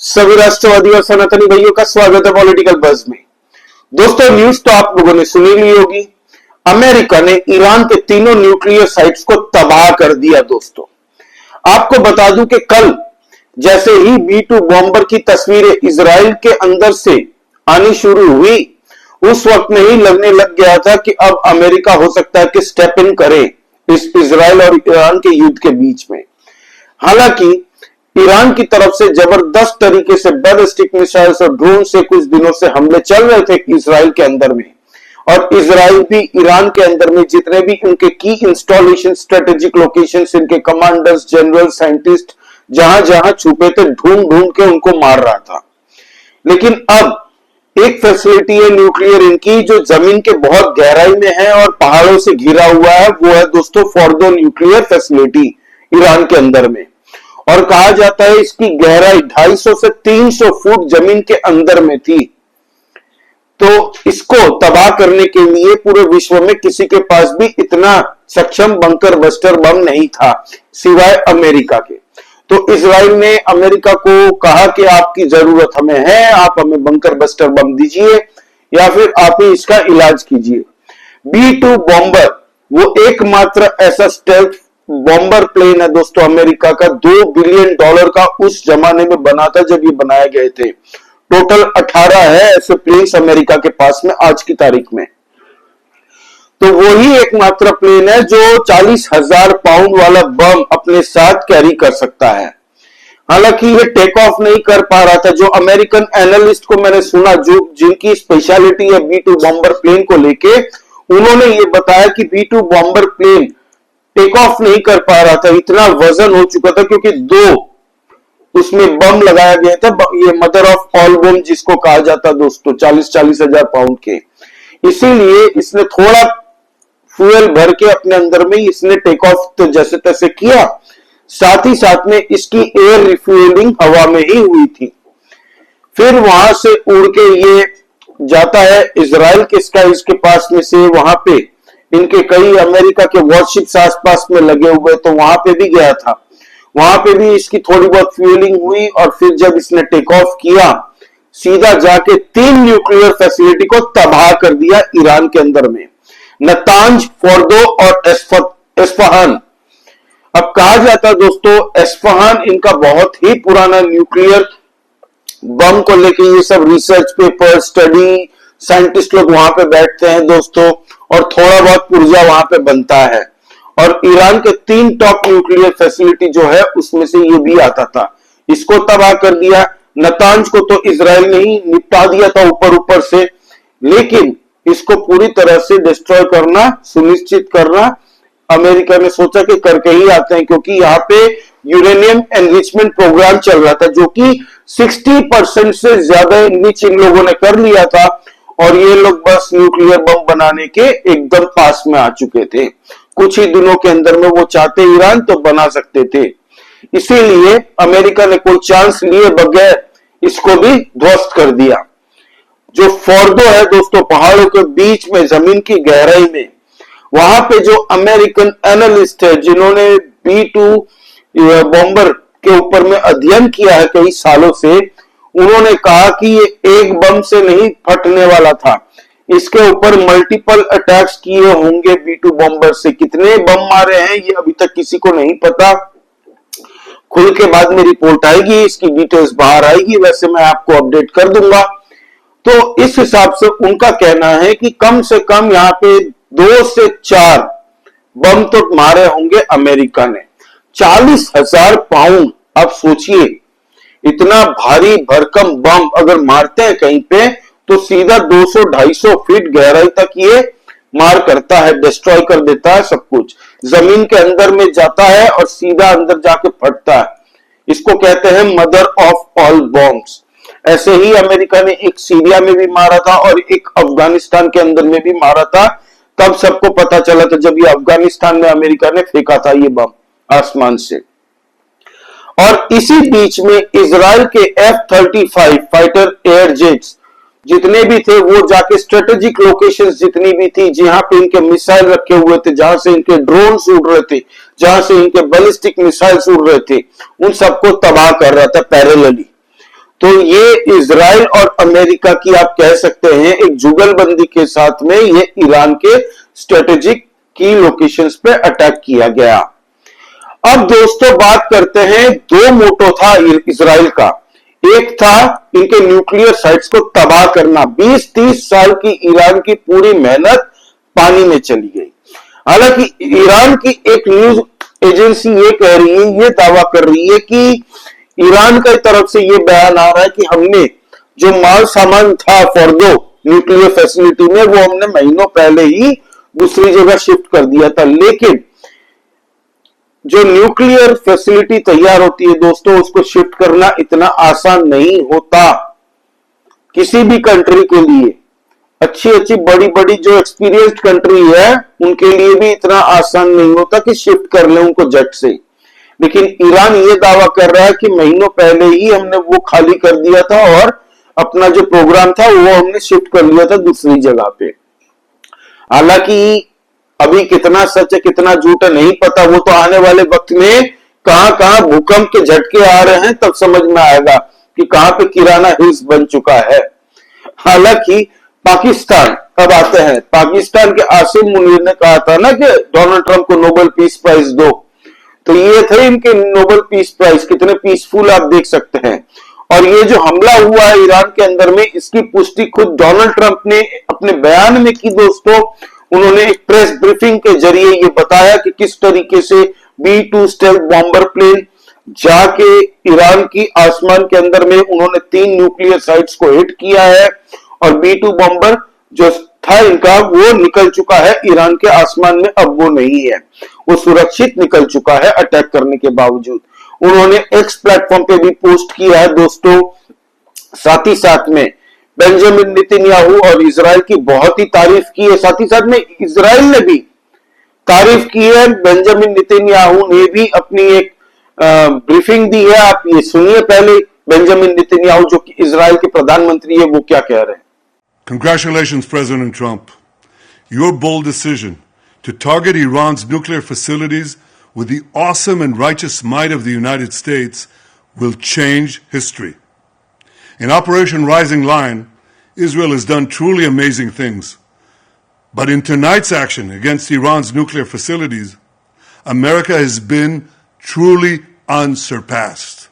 सभी राष्ट्रवादी और सनातनी भाइयों का स्वागत है पॉलिटिकल बज में। दोस्तों, न्यूज तो आप लोगों ने सुनी ली होगी। अमेरिका ने ईरान के तीनों न्यूक्लियर साइट्स को तबाह कर दिया। दोस्तों, आपको बता दूं कि कल जैसे ही B-2 बॉम्बर की तस्वीरें इजराइल के अंदर से आनी शुरू हुई, उस वक्त में ही लगने लग गया था कि अब अमेरिका हो सकता है कि स्टेप इन करे इस इजराइल और ईरान के युद्ध के बीच में। हालांकि ईरान की तरफ से जबरदस्त तरीके से बैलिस्टिक मिसाइल्स और ड्रोन से कुछ दिनों से हमले चल रहे थे इजराइल के अंदर में, और इजराइल भी ईरान के अंदर में जितने भी उनके की इंस्टॉलेशन, स्ट्रेटेजिक लोकेशंस, इनके कमांडर्स, जनरल, साइंटिस्ट जहां जहां छुपे थे, ढूंढ ढूंढ के उनको मार रहा था। लेकिन अब एक फैसिलिटी है न्यूक्लियर इनकी जो जमीन के बहुत गहराई में है और पहाड़ों से घिरा हुआ है, वो है दोस्तों फोर्डो न्यूक्लियर फैसिलिटी ईरान के अंदर में। और कहा जाता है इसकी गहराई 250 से 300 फुट जमीन के अंदर में थी। तो इसको तबाह करने के लिए पूरे विश्व में किसी के पास भी इतना सक्षम बंकर बस्टर बम नहीं था सिवाय अमेरिका के। तो इजराइल ने अमेरिका को कहा कि आपकी जरूरत हमें है, आप हमें बंकर बस्टर बम दीजिए या फिर आप ही इसका इलाज कीजिए। B-2 बॉम्बर वो एकमात्र ऐसा स्टेल्थ बॉम्बर प्लेन है दोस्तों अमेरिका का, $2 बिलियन का उस जमाने में बना था जब ये बनाए गए थे। टोटल 18 है ऐसे प्लेन्स अमेरिका के पास में आज की तारीख में। तो वही एकमात्र प्लेन है जो 40,000 पाउंड वाला बम अपने साथ कैरी कर सकता है। हालांकि ये टेक ऑफ नहीं कर पा रहा था। जो अमेरिकन एनालिस्ट को मैंने सुना, जो जिनकी स्पेशलिटी है B-2 बॉम्बर प्लेन को लेके, उन्होंने ये बताया कि B-2 bomber plane take off नहीं कर पा रहा था, इतना वजन हो चुका था, क्योंकि 2 उसमें बम लगाया गया था, ये मदर ऑफ ऑल बम जिसको कहा जाता दोस्तों, 40-40 हजार पाउंड के। इसीलिए इसने थोड़ा फ्यूल भर के अपने अंदर में इसने टेक ऑफ तो जैसे तैसे किया, साथ ही साथ में इसकी एयर रिफ्यूलिंग हवा में ही हुई थी। फिर वहां से उड़ के ये जाता है इजराइल के स्काईज के पास में से, वहां पे इनके कई अमेरिका के वॉरशिप्स आसपास में लगे हुए, तो वहां पे भी गया था। वहां पे भी इसकी थोड़ी बहुत फ्यूलिंग हुई और फिर जब इसने टेक ऑफ किया, सीधा जाके 3 न्यूक्लियर फैसिलिटी को तबाह कर दिया ईरान के अंदर में, नतांज, फोर्दो और एस्फहान। अब कहा जाता है दोस्तों एस्फहान इनका बहुत ही पुराना न्यूक्लियर बम को लेके ये सब रिसर्च पेपर, स्टडी, साइंटिस्ट लोग वहां पे बैठते हैं दोस्तों, और थोड़ा बहुत पुर्जा वहां पे बनता है। और ईरान के 3 टॉप न्यूक्लियर फैसिलिटी जो है उसमें से ये भी आता था। इसको तबाह कर दिया। नतांज को तो इजराइल ने ही निपटा दिया था ऊपर ऊपर से, लेकिन इसको पूरी तरह से डिस्ट्रॉय करना, सुनिश्चित करना अमेरिका ने सोचा कि करके ही आते हैं, क्योंकि यहाँ पे यूरेनियम एनरिचमेंट प्रोग्राम चल रहा था, जो कि 60% से ज्यादा एनरिच इन लोगों ने कर लिया था, और ये लोग बस न्यूक्लियर बम बनाने के एकदम पास में आ चुके थे। कुछ ही दिनों के अंदर में वो चाहते ईरान तो बना सकते थे। इसीलिए अमेरिका ने कोई चांस लिए बगैर इसको भी ध्वस्त कर दिया। जो फोर्दो है दोस्तों, पहाड़ों के बीच में जमीन की गहराई में, वहां पे जो अमेरिकन एनालिस्ट है जिन्होंने B-2 बॉम्बर के ऊपर में अध्ययन किया है कई सालों से, उन्होंने कहा कि ये एक बम से नहीं फटने वाला था, इसके ऊपर मल्टीपल अटैक्स किए होंगे B-2 बॉम्बर से। कितने बम मारे हैं ये अभी तक किसी को नहीं पता। खुल के बाद में रिपोर्ट आएगी, इसकी डिटेल्स बाहर आएगी, वैसे मैं आपको अपडेट कर दूंगा। तो इस हिसाब से उनका कहना है कि कम से कम यहाँ पे 2 से 4 बम तो मारे होंगे अमेरिका ने। 40,000 पाउंड, आप सोचिए इतना भारी भरकम बम अगर मारते हैं कहीं पे, तो सीधा 200-250 फीट गहराई तक ये मार करता है, डिस्ट्रॉय कर देता है सब कुछ, जमीन के अंदर में जाता है और सीधा अंदर जाके फटता है। इसको कहते हैं मदर ऑफ ऑल बॉम्ब्स। ऐसे ही अमेरिका ने एक सीरिया में भी मारा था और एक अफगानिस्तान के अंदर में भी मारा था। तब सबको पता चला था जब ये अफगानिस्तान में अमेरिका ने फेंका था ये बम आसमान से। और इसी बीच में इजराइल के F-35 फाइटर एयर जेट्स जितने भी थे, वो जाके स्ट्रेटेजिक लोकेशंस जितनी भी थी, जहां पे इनके मिसाइल रखे हुए थे, जहां से इनके ड्रोन उड़ रहे थे, जहां से इनके बैलिस्टिक मिसाइल्स उड़ रहे थे, उन सबको तबाह कर रहा था पैरेलली। तो ये इजराइल और अमेरिका की आप कह सकते हैं एक जुगलबंदी के साथ में ये ईरान के स्ट्रेटेजिक की लोकेशंस पे अटैक किया गया। अब दोस्तों बात करते हैं, दो मोटो था इजराइल का। एक था इनके न्यूक्लियर साइट्स को तबाह करना। 20-30 साल की ईरान की पूरी मेहनत पानी में चली गई। हालांकि ईरान की एक न्यूज एजेंसी ये कह रही है, ये दावा कर रही है कि ईरान की तरफ से ये बयान आ रहा है कि हमने जो माल सामान था फॉर्दो न्यूक्लियर फैसिलिटी में, वो हमने महीनों पहले ही दूसरी जगह शिफ्ट कर दिया था। लेकिन जो न्यूक्लियर फैसिलिटी तैयार होती है दोस्तों, उसको शिफ्ट करना इतना आसान नहीं होता किसी भी कंट्री के लिए। अच्छी बड़ी बड़ी जो एक्सपीरियंस्ड कंट्री है उनके लिए भी इतना आसान नहीं होता कि शिफ्ट कर ले उनको जट से। लेकिन ईरान ये दावा कर रहा है कि महीनों पहले ही हमने वो खाली कर दिया था और अपना जो प्रोग्राम था वो हमने शिफ्ट कर लिया था दूसरी जगह पे। हालांकि अभी कितना सच है कितना झूठ है नहीं पता, वो तो आने वाले वक्त में कहां भूकंप के झटके आ रहे हैं तब समझ में आएगा कि कहां पे किराना हिल्स बन चुका है। हालांकि पाकिस्तान, अब आते हैं पाकिस्तान के आसिम मुनीर ने कहा था ना कि डोनाल्ड ट्रंप को नोबेल पीस प्राइज दो, तो ये थे इनके नोबेल पीस प्राइज। कितने पीसफुल आप देख सकते हैं। और ये जो हमला हुआ है ईरान के अंदर में, इसकी पुष्टि खुद डोनाल्ड ट्रंप ने अपने बयान में की दोस्तों। उन्होंने एक प्रेस ब्रीफिंग के जरिए ये बताया कि किस तरीके से B-2 स्टेल्थ बॉम्बर प्लेन जाके ईरान की आसमान के अंदर में उन्होंने 3 न्यूक्लियर साइट्स को हिट किया है और B-2 बॉम्बर जो था इनका वो निकल चुका है ईरान के आसमान में, अब वो नहीं है, वो सुरक्षित निकल चुका है अटैक करने के बावजूद। उन्होंने एक्स प्लेटफॉर्म पे भी पोस्ट किया है दोस्तों। साथ ही साथ में बेंजामिन नेतन्याहू और इजराइल की बहुत ही तारीफ की है। साथ ही साथ में इजराइल ने भी तारीफ की है। बेंजामिन नेतन्याहू ने भी अपनी एक ब्रीफिंग दी है। आप ये सुनिए पहले बेंजामिन नेतन्याहू जो कि इजराइल के प्रधानमंत्री है वो क्या कह रहे हैं। Congratulations, President Trump. Your bold decision to target Iran's nuclear facilities with the awesome and righteous might of the United States will change history. In Operation Rising Lion, Israel has done truly amazing things. But in tonight's action against Iran's nuclear facilities, America has been truly unsurpassed.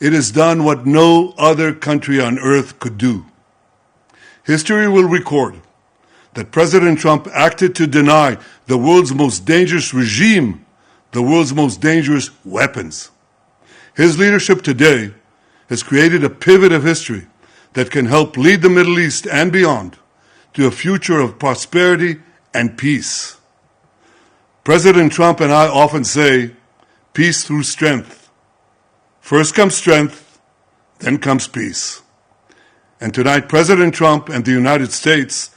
It has done what no other country on earth could do. History will record that President Trump acted to deny the world's most dangerous regime the world's most dangerous weapons. His leadership today has created a pivot of history that can help lead the Middle East and beyond to a future of prosperity and peace. President Trump and I often say, peace through strength. First comes strength, then comes peace. And tonight, President Trump and the United States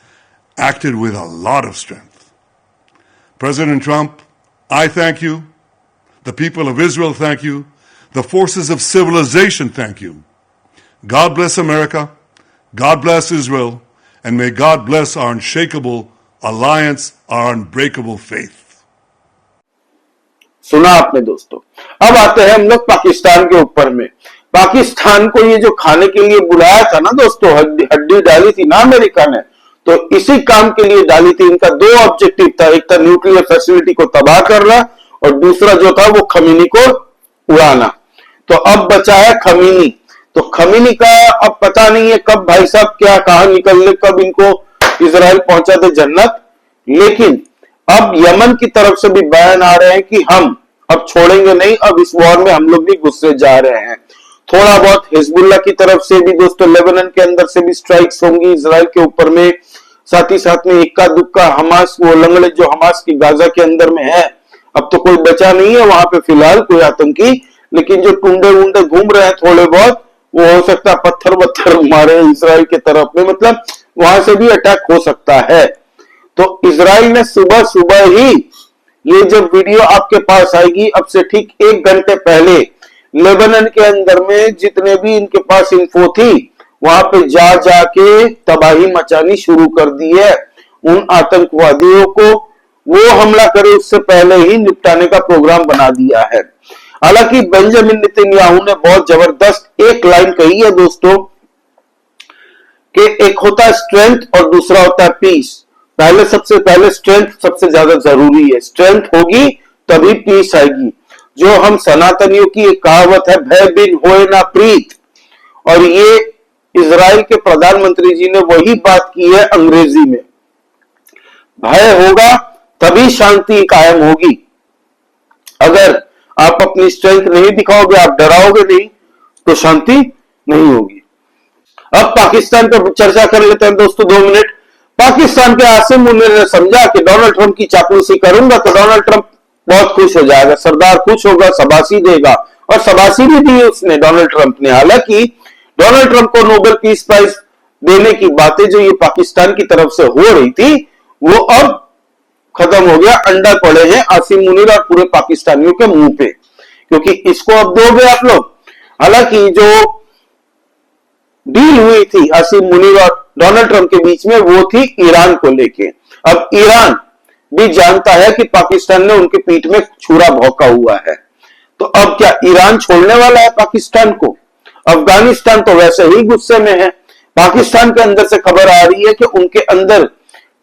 acted with a lot of strength. President Trump, I thank you. The people of Israel thank you. The forces of civilization thank you. God bless America. God bless Israel. And may God bless our unshakable alliance, our unbreakable faith. सुना आपने दोस्तों। अब आते हैं हम लोग पाकिस्तान के ऊपर में। पाकिस्तान को ये जो खाने के लिए बुलाया था ना दोस्तों, हड्डी डाली थी ना अमेरिका ने, तो इसी काम के लिए डाली थी। इनका 2 ऑब्जेक्टिव था, एक था न्यूक्लियर फैसिलिटी को तबाह करना और दूसरा जो था वो खमीनी को उड़ाना। तो अब बचा है खमीनी। तो खमीनी का अब पता नहीं है कब भाई साहब क्या कहां निकलने, कब इनको इजराइल पहुंचा दे जन्नत। लेकिन अब यमन की तरफ से भी बयान आ रहे हैं कि हम अब छोड़ेंगे नहीं, अब इस वॉर में हम लोग भी घुसते जा रहे हैं। थोड़ा बहुत हिजबुल्लाह की तरफ से भी दोस्तों लेबनान के अंदर से भी स्ट्राइक्स होंगी इजराइल के ऊपर में। साथ ही साथ में इक्का दुक्का हमास, वो लंगड़े जो हमास की गाजा के अंदर में है, अब तो कोई बचा नहीं है वहां पे फिलहाल कोई आतंकी, लेकिन जो टुंडे वुंडे घूम रहे हैं थोड़े बहुत, वो हो सकता है पत्थर वत्थर मारे इजराइल की तरफ में, मतलब वहां से भी अटैक हो सकता है। तो इजराइल ने सुबह सुबह ही, ये जब वीडियो आपके पास आएगी अब से ठीक 1 घंटे पहले, लेबनान के अंदर में जितने भी इनके पास इंफो थी वहां पे जाके तबाही मचानी शुरू कर दी है। उन आतंकवादियों को वो हमला करे उससे पहले ही निपटाने का प्रोग्राम बना दिया है। हालांकि बेंजामिन नेतन्याहू ने बहुत जबरदस्त एक लाइन कही है दोस्तों कि एक होता है स्ट्रेंथ और दूसरा होता है पीस। सबसे पहले स्ट्रेंथ सबसे ज्यादा जरूरी है, स्ट्रेंथ होगी तभी पीस आएगी। जो हम सनातनियों की एक कहावत है, भय बिन होए ना प्रीत, और ये इजराइल के प्रधानमंत्री जी ने वही बात की है अंग्रेजी में। भय होगा तभी शांति कायम होगी। अगर आप अपनी स्ट्रेंथ नहीं दिखाओगे, आप डराओगे नहीं, तो शांति नहीं होगी। अब पाकिस्तान पर चर्चा कर लेते हैं दोस्तों 2 मिनट। पाकिस्तान के आसिम मुनीर ने समझा कि डोनाल्ड ट्रंप की चापलूसी करूंगा तो डोनाल्ड ट्रंप बहुत खुश हो जाएगा, सरदार खुश होगा, शाबाशी देगा, और शाबाशी भी दी उसने डोनाल्ड ट्रंप ने। हालांकि डोनाल्ड ट्रंप को नोबेल पीस प्राइज देने की बातें जो ये पाकिस्तान की तरफ से हो रही थी, वो अब खत्म हो गया। अंडा पड़े हैं आसिम मुनीर और पूरे पाकिस्तानियों के मुंह पे, क्योंकि इसको अब दोगे आप लोग। हालांकि जो डील हुई थी आसिम मुनीर और डोनाल्ड ट्रंप के बीच में, वो थी ईरान को लेके। अब ईरान भी जानता है कि पाकिस्तान ने उनके पीठ में छुरा भौंका हुआ है, तो अब क्या ईरान छोड़ने वाला है पाकिस्तान को? अफगानिस्तान तो वैसे ही गुस्से में है। पाकिस्तान के अंदर से खबर आ रही है कि उनके अंदर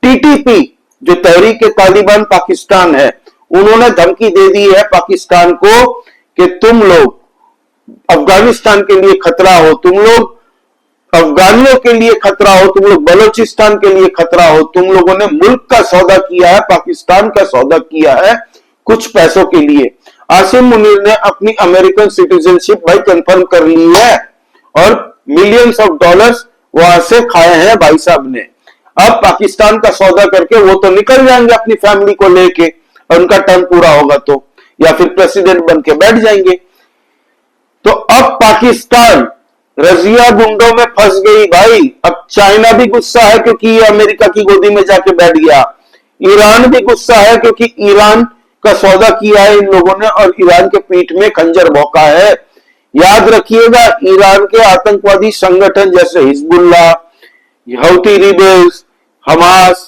टीटीपी, जो तहरीक तालिबान पाकिस्तान है, उन्होंने धमकी दे दी है पाकिस्तान को कि तुम लोग अफगानिस्तान के लिए खतरा हो, तुम लोग अफगानियों के लिए खतरा हो, तुम लोग बलोचिस्तान के लिए खतरा हो, तुम लोगों ने मुल्क का सौदा किया है, पाकिस्तान का सौदा किया है कुछ पैसों के लिए। आसिम मुनीर ने अपनी अमेरिकन सिटीजनशिप भाई कंफर्म कर ली है और मिलियंस ऑफ डॉलर्स वहां से खाए हैं भाई साहब ने। अब पाकिस्तान का सौदा करके वो तो निकल जाएंगे अपनी फैमिली को लेके, और उनका टर्म पूरा होगा तो, या फिर प्रेसिडेंट बन के बैठ जाएंगे। तो अब पाकिस्तान रजिया गुंडों में फंस गई भाई। अब चाइना भी गुस्सा है क्योंकि ये अमेरिका की गोदी में जाके बैठ गया। ईरान भी गुस्सा है क्योंकि ईरान का सौदा किया है इन लोगों ने और ईरान के पीठ में खंजर भौंका है। याद रखिएगा, ईरान के आतंकवादी संगठन जैसे हिजबुल्लाह, हौती रिबेल्स, हमास,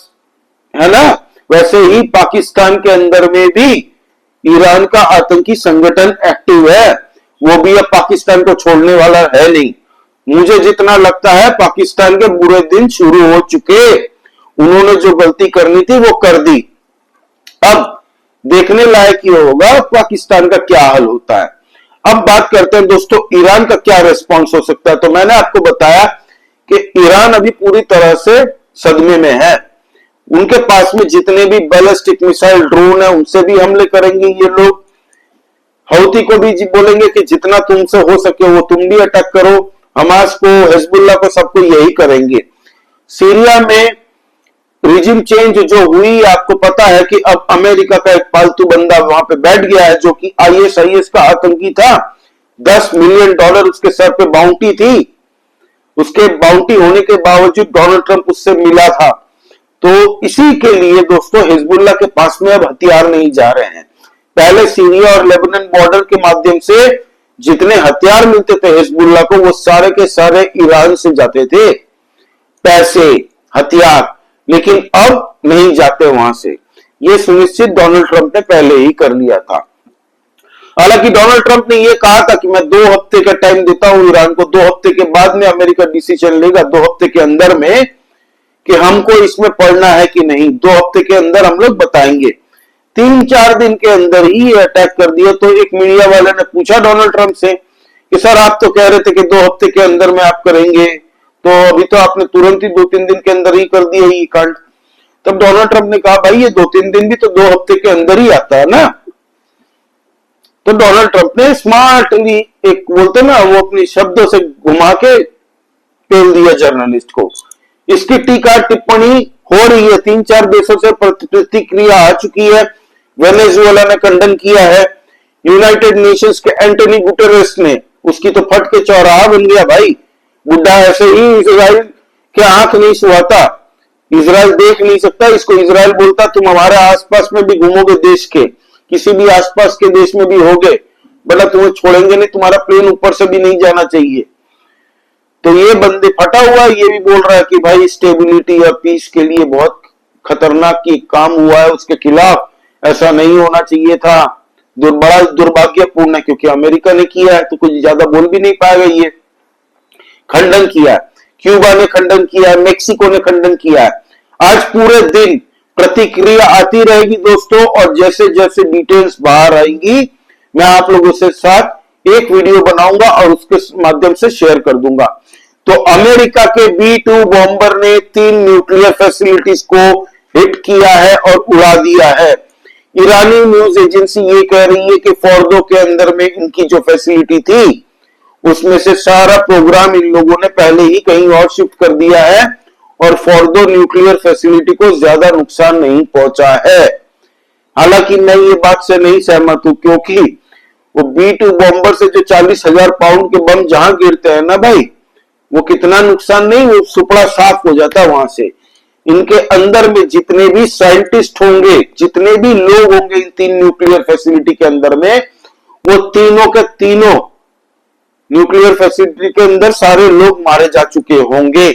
है ना, वैसे ही पाकिस्तान के अंदर में भी ईरान का आतंकी संगठन एक्टिव है। वो भी अब पाकिस्तान को छोड़ने वाला है नहीं। मुझे जितना लगता है पाकिस्तान के बुरे दिन शुरू हो चुके। उन्होंने जो गलती करनी थी वो कर दी। अब देखने लायक ये होगा पाकिस्तान का क्या हाल होता है। अब बात करते हैं दोस्तों ईरान का क्या रिस्पॉन्स हो सकता है। तो मैंने आपको बताया कि ईरान अभी पूरी तरह से सदमे में है। उनके पास में जितने भी बैलिस्टिक मिसाइल ड्रोन है उनसे भी हमले करेंगे ये लोग। हौती को भी बोलेंगे कि जितना तुमसे हो सके वो तुम भी अटैक करो। हमास को, हिजबुल्लाह को, सबको यही करेंगे। सीरिया में रिजिम चेंज जो हुई, आपको पता है कि अब अमेरिका का एक पालतू बंदा वहां पे बैठ गया है जो कि ISIS का आतंकी था। $10 मिलियन उसके सर पे बाउंटी थी। उसके बाउंटी होने के बावजूद डोनाल्ड ट्रंप उससे मिला था। तो इसी के लिए दोस्तों हिजबुल्लाह के पास में अब हथियार नहीं जा रहे हैं। पहले सीरिया और लेबनान बॉर्डर के माध्यम से जितने हथियार मिलते थे हिजबुल्लाह को, वो सारे के सारे ईरान से जाते थे, पैसे, हथियार, लेकिन अब नहीं जाते वहां से। ये सुनिश्चित डोनाल्ड ट्रंप ने पहले ही कर लिया था। हालांकि डोनाल्ड ट्रंप ने यह कहा था कि मैं 2 हफ्ते का टाइम देता हूं ईरान को, 2 हफ्ते के बाद में अमेरिका डिसीजन लेगा, 2 हफ्ते के अंदर में, कि हमको इसमें पढ़ना है कि नहीं। 2 हफ्ते के अंदर हम लोग बताएंगे। 3-4 दिन के अंदर ही अटैक कर दिया। तो एक मीडिया वाले ने पूछा डोनाल्ड ट्रंप से कि सर आप तो कह रहे थे कि 2 हफ्ते के अंदर में आप करेंगे, तो अभी तो आपने तुरंत ही 2-3 दिन के अंदर ही कर दिया ये कांड। तब डोनाल्ड ट्रंप ने कहा भाई ये 2-3 दिन भी तो 2 हफ्ते के अंदर ही आता है ना। तो डोनाल्ड ट्रंप ने स्मार्टली, एक बोलते ना, वो अपनी शब्दों से घुमा के पेल दिया जर्नलिस्ट को। इसकी टीका टिप्पणी हो रही है, 3-4 देशों से प्रतिक्रिया आ चुकी है। वेनेजुएला ने खंडन किया है। यूनाइटेड नेशंस के एंटोनी गुटेरेस ने, उसकी तो फट के चौराहा बन गया भाई। बुढ़ा ऐसे ही इजराइल के आंख नहीं सुहाता, इजराइल देख नहीं सकता इसको। इजराइल बोलता तुम हमारे आसपास में भी घूमोगे, देश के किसी भी आसपास के देश में भी होगे, बोला तुम्हें छोड़ेंगे नहीं, तुम्हारा प्लेन ऊपर से भी नहीं जाना चाहिए। तो ये बंदे फटा हुआ, ये भी बोल रहा है कि भाई स्टेबिलिटी या पीस के लिए बहुत खतरनाक की काम हुआ है, उसके खिलाफ ऐसा नहीं होना चाहिए था। बड़ा दुर्भाग्यपूर्ण है, क्योंकि अमेरिका ने किया है तो कुछ ज्यादा बोल भी नहीं पाएगा। ये खंडन किया है, क्यूबा ने खंडन किया है, मेक्सिको ने खंडन किया है। आज पूरे दिन प्रतिक्रिया आती रहेगी दोस्तों, और जैसे जैसे डिटेल्स बाहर आएंगी मैं आप लोगों से साथ एक वीडियो बनाऊंगा और उसके माध्यम से शेयर कर दूंगा। तो अमेरिका के B-2 बॉम्बर ने 3 न्यूक्लियर फैसिलिटीज को हिट किया है और उड़ा दिया है। ईरानी न्यूज एजेंसी ये कह रही है कि फोर्दो के अंदर में इनकी जो फैसिलिटी थी उसमें से सारा प्रोग्राम इन लोगों ने पहले ही कहीं और शिफ्ट कर दिया है और फोर्दो न्यूक्लियर फैसिलिटी को ज्यादा नुकसान नहीं पहुंचा है। हालांकि मैं ये बात से नहीं सहमत हूं, क्योंकि वो B-2 बॉम्बर से जो 40,000 पाउंड के बम जहां गिरते हैं ना भाई, वो कितना नुकसान नहीं, वो सुपड़ा साफ हो जाता है वहां से। इनके अंदर में जितने भी साइंटिस्ट होंगे, जितने भी लोग होंगे इन 3 न्यूक्लियर फैसिलिटी के अंदर में, वो तीनों के तीनों न्यूक्लियर फैसिलिटी के अंदर सारे लोग मारे जा चुके होंगे।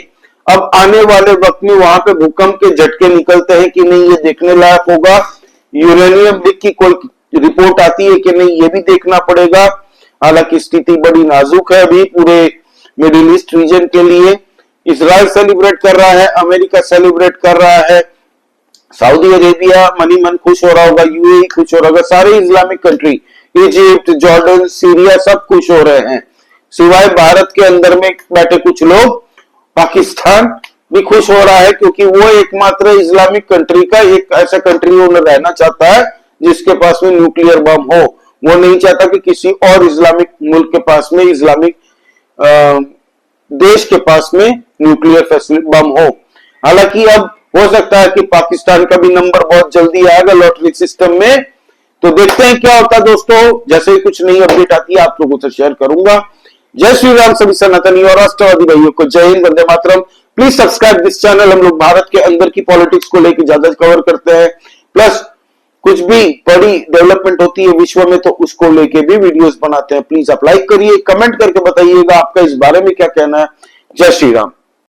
अब आने वाले वक्त में वहां पे भूकंप के झटके निकलते हैं कि नहीं, ये देखने लायक होगा। यूरेनियम लीक की कोई रिपोर्ट आती है कि नहीं, ये भी देखना पड़ेगा। हालांकि स्थिति बड़ी नाजुक है अभी पूरे मिडिल ईस्ट रीजन के लिए। इजराइल सेलिब्रेट कर रहा है, अमेरिका सेलिब्रेट कर रहा है, सऊदी अरेबिया मनी मन खुश हो रहा होगा, यूएई खुश हो रहा होगा, सारे Islamic country, Egypt, Jordan, Syria सब खुश हो रहे हैं, सिवाय भारत के अंदर में बैठे कुछ लोग। पाकिस्तान भी खुश हो रहा है, क्योंकि वो एकमात्र इस्लामिक कंट्री का एक ऐसा कंट्री वो रहना चाहता है जिसके पास में न्यूक्लियर बम हो। वो नहीं चाहता कि किसी और इस्लामिक मुल्क के पास में, इस्लामिक देश के पास में न्यूक्लियर फैसिलिटी बम हो। हालांकि अब हो सकता है कि पाकिस्तान का भी नंबर बहुत जल्दी आएगा लॉटरी सिस्टम में, तो देखते हैं क्या होता है दोस्तों। जैसे ही कुछ नई अपडेट आती है आप लोगों से शेयर करूंगा। जय श्री राम सभी सनातनी और राष्ट्रवादी भाइयों को जय हिंद, वंदे मातरम। Please subscribe this channel. हम लोग भारत के अंदर की पॉलिटिक्स को लेकर ज्यादा कवर करते हैं, प्लस कुछ भी बड़ी डेवलपमेंट होती है विश्व में तो उसको लेके भी वीडियोस बनाते हैं। प्लीज आप लाइक करिए, कमेंट करके बताइएगा आपका इस बारे में क्या कहना है। जय श्री राम।